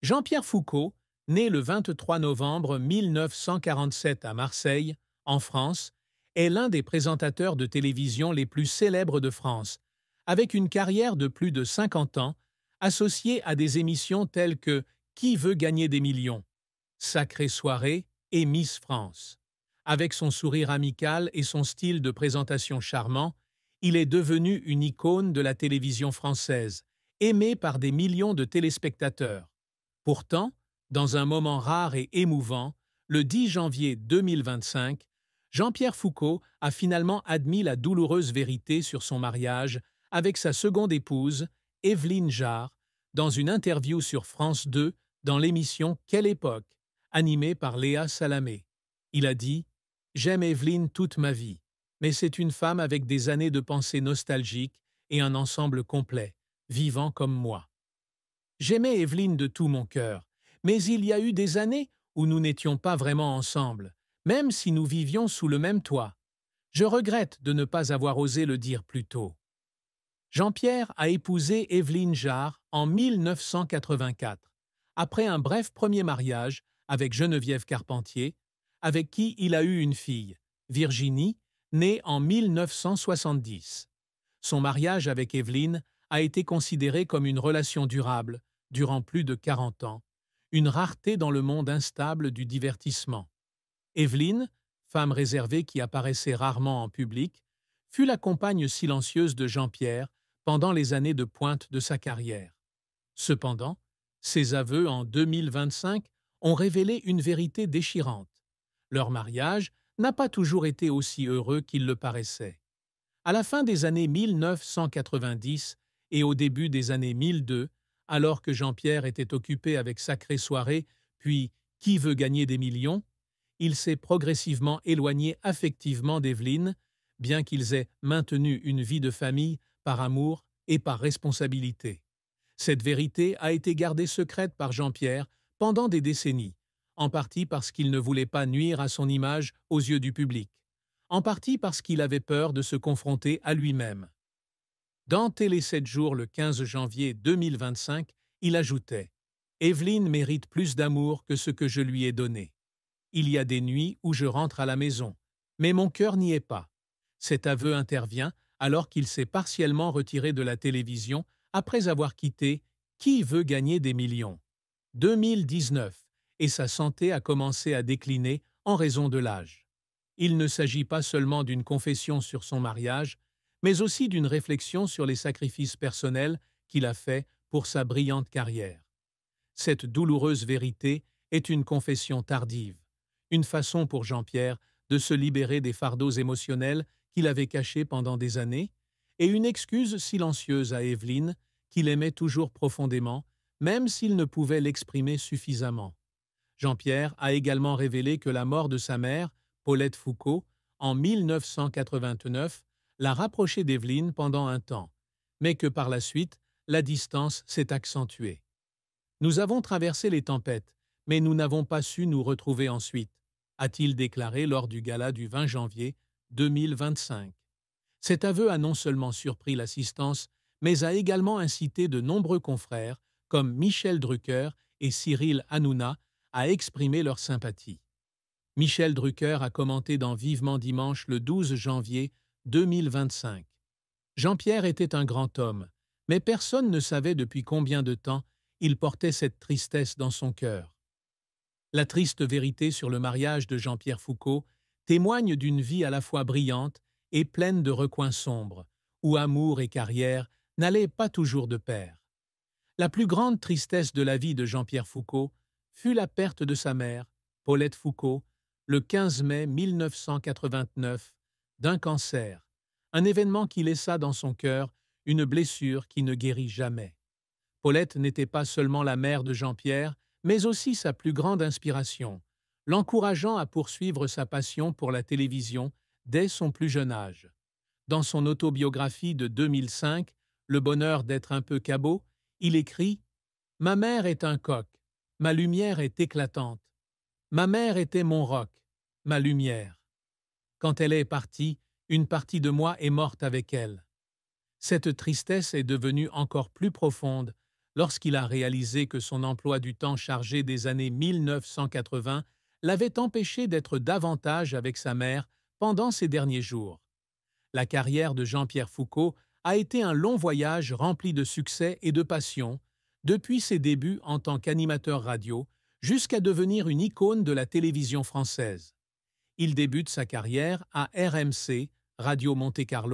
Jean-Pierre Foucault, né le 23 novembre 1947 à Marseille, en France, est l'un des présentateurs de télévision les plus célèbres de France, avec une carrière de plus de 50 ans, associée à des émissions telles que Qui veut gagner des millions, Sacrée soirée et Miss France. Avec son sourire amical et son style de présentation charmant, il est devenu une icône de la télévision française, aimé par des millions de téléspectateurs. Pourtant, dans un moment rare et émouvant, le 10 janvier 2025, Jean-Pierre Foucault a finalement admis la douloureuse vérité sur son mariage avec sa seconde épouse, Évelyne Jarre, dans une interview sur France 2 dans l'émission Quelle époque, animée par Léa Salamé. Il a dit « J'aime Évelyne toute ma vie, mais c'est une femme avec des années de pensée nostalgique et un ensemble complet, vivant comme moi. J'aimais Évelyne de tout mon cœur, mais il y a eu des années où nous n'étions pas vraiment ensemble, même si nous vivions sous le même toit. Je regrette de ne pas avoir osé le dire plus tôt. » Jean-Pierre a épousé Évelyne Jarre en 1984, après un bref premier mariage avec Geneviève Carpentier, avec qui il a eu une fille, Virginie, née en 1970. Son mariage avec Évelyne a été considéré comme une relation durable, durant plus de 40 ans, une rareté dans le monde instable du divertissement. Évelyne, femme réservée qui apparaissait rarement en public, fut la compagne silencieuse de Jean-Pierre pendant les années de pointe de sa carrière. Cependant, ses aveux en 2025 ont révélé une vérité déchirante. Leur mariage n'a pas toujours été aussi heureux qu'il le paraissait. À la fin des années 1990 et au début des années 2002, alors que Jean-Pierre était occupé avec Sacrée soirée, puis Qui veut gagner des millions, il s'est progressivement éloigné affectivement d'Évelyne, bien qu'ils aient maintenu une vie de famille par amour et par responsabilité. Cette vérité a été gardée secrète par Jean-Pierre pendant des décennies, en partie parce qu'il ne voulait pas nuire à son image aux yeux du public, en partie parce qu'il avait peur de se confronter à lui-même. Dans Télé 7 jours le 15 janvier 2025, il ajoutait « Évelyne mérite plus d'amour que ce que je lui ai donné. Il y a des nuits où je rentre à la maison, mais mon cœur n'y est pas. » Cet aveu intervient alors qu'il s'est partiellement retiré de la télévision après avoir quitté Qui veut gagner des millions 2019, et sa santé a commencé à décliner en raison de l'âge. Il ne s'agit pas seulement d'une confession sur son mariage, mais aussi d'une réflexion sur les sacrifices personnels qu'il a faits pour sa brillante carrière. Cette douloureuse vérité est une confession tardive, une façon pour Jean-Pierre de se libérer des fardeaux émotionnels qu'il avait cachés pendant des années, et une excuse silencieuse à Évelyne, qu'il aimait toujours profondément, même s'il ne pouvait l'exprimer suffisamment. Jean-Pierre a également révélé que la mort de sa mère, Paulette Foucault, en 1989, l'a rapproché d'Évelyne pendant un temps, mais que par la suite, la distance s'est accentuée. « Nous avons traversé les tempêtes, mais nous n'avons pas su nous retrouver ensuite », a-t-il déclaré lors du gala du 20 janvier 2025. Cet aveu a non seulement surpris l'assistance, mais a également incité de nombreux confrères, comme Michel Drucker et Cyril Hanouna, à exprimer leur sympathie. Michel Drucker a commenté dans Vivement Dimanche le 12 janvier 2025. Jean-Pierre était un grand homme, mais personne ne savait depuis combien de temps il portait cette tristesse dans son cœur. La triste vérité sur le mariage de Jean-Pierre Foucault témoigne d'une vie à la fois brillante et pleine de recoins sombres, où amour et carrière n'allaient pas toujours de pair. La plus grande tristesse de la vie de Jean-Pierre Foucault fut la perte de sa mère, Paulette Foucault, le 15 mai 1989, d'un cancer, un événement qui laissa dans son cœur une blessure qui ne guérit jamais. Paulette n'était pas seulement la mère de Jean-Pierre, mais aussi sa plus grande inspiration, l'encourageant à poursuivre sa passion pour la télévision dès son plus jeune âge. Dans son autobiographie de 2005, Le bonheur d'être un peu cabot, il écrit « Ma mère est un coq, ma lumière est éclatante. Ma mère était mon roc, ma lumière. Quand elle est partie, une partie de moi est morte avec elle. » Cette tristesse est devenue encore plus profonde lorsqu'il a réalisé que son emploi du temps chargé des années 1980 l'avait empêché d'être davantage avec sa mère pendant ces derniers jours. La carrière de Jean-Pierre Foucault a été un long voyage rempli de succès et de passion, depuis ses débuts en tant qu'animateur radio jusqu'à devenir une icône de la télévision française. Il débute sa carrière à RMC, Radio Monte-Carlo,